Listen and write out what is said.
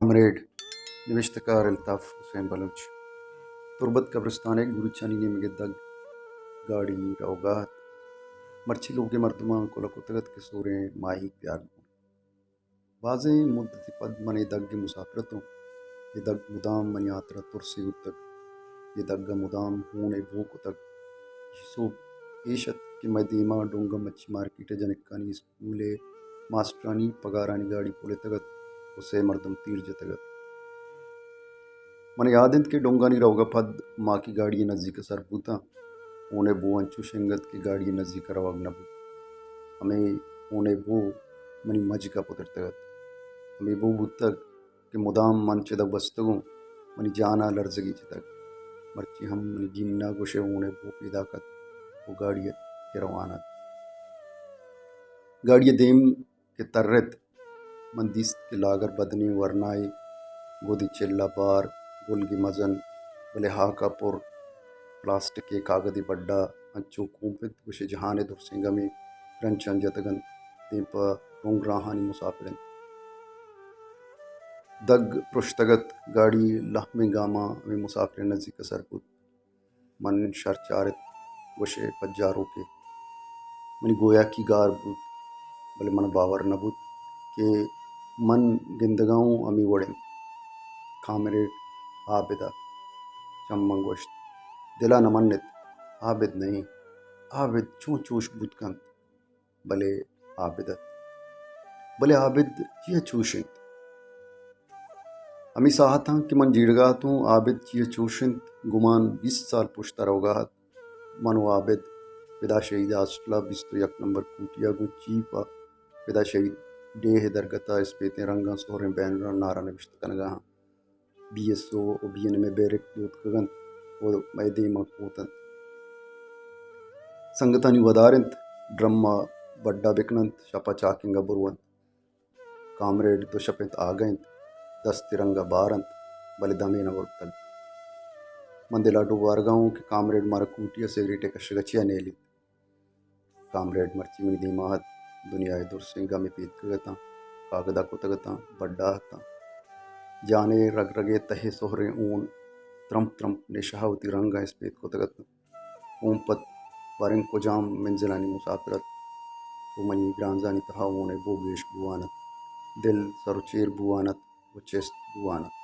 comrade نوشتکار Altaf Hussain Baloch تربت قبرستان گروچانی نیم دگ گاڑی روگات مرچی لوگ مردمان کو لکوتگت کے سوریں ماہی پیار بازیں مدتی پد منی دگ مسافرتوں یہ دگ مدام منی آترا ترسی اتگ یہ دگ مدام ہونے بوک اتگ سو ایشت کہ میں دیما ڈونگا مچی مارکیٹ جنکانی اسکولے ماسٹرانی پگارانی گاڑی پولے تگت اسے مردم تیر جتگت من یادند کہ ڈونگانی روگا پد ماں کی گاڑی نزدیک سر بوتا اونے بو انچو شنگت کی گاڑی نزدیک رواگ نبو ہمیں اونے بو منی مج کا پتر تگت ہمیں بو بوتگ کہ مدام من چدگ بستگوں منی جانا لرزگی چتگ مرچی ہم منی گمنا گوشے اونے بو پیدا کت وہ گاڑی کے روانت گاڑی دیم کے ترت من دیست کے لاگر بدنی ورنائے گودی چلا بار گلگی مزن بلے ہاکا پر پلاسٹک کے کاغذی بڈا انچو کومپت گوشے جہانے در سنگا میں رنچن جتگن دیم پا رونگ راہانی مسافرن دگ پرشتگت گاڑی لہمیں گاما ہمیں مسافر نزدیک سر بود من شر چارت گوشے پجاروں کے منی گویا کی گار بود بلے من باور نہ بود کہ من گندگاؤں امی وڑیں کامریڈ عابدہ چمن گوشت دلا نہ منت عابد نہیں عابد چوں چوش بود کن بلے عابد چیہ چوشنت ہمیں ساہتاں کہ من جیڑگاتوں عابد چیہ چوشنت گمان 20 سال پشتہ روگاہت منو عابد پدا شہید ہاسٹلہ 21 نمبر کوٹیا گو چیپا پدا شہید ڈیہ درگتا اسپیتیں رنگاں سوریں بینران نارا نوشت کنگاہاں BSO و BNM بیرک دوت کگنت و میں دیما کوتنت سنگتانی ودارنت ڈرما بڈا بکننت شپا چاکنگا بروانت کامریڈ دو شپنت آگئنت دست ترنگا بارنت بلے دمے نہ ورتگ من دلا ڈو وارگاؤں کہ کامریڈ مارا کوٹیا سگریٹے کشگا چیا نیلی کامریڈ مرچی منی دیماہت دنیا در سنگا میں پیت کگتا کاغدہ کو تگتا بڈا ہتا جانے رگ رگے تہے سہرے اون ترمپ نشہاوتی رنگا اسپیت کو تگت اون پت وارنگ کو جام منزلانی مسافرت وہ منی گرانزانی تہا اونے بو گیش بوانت دل سر و چیر بوانت و چست بوانت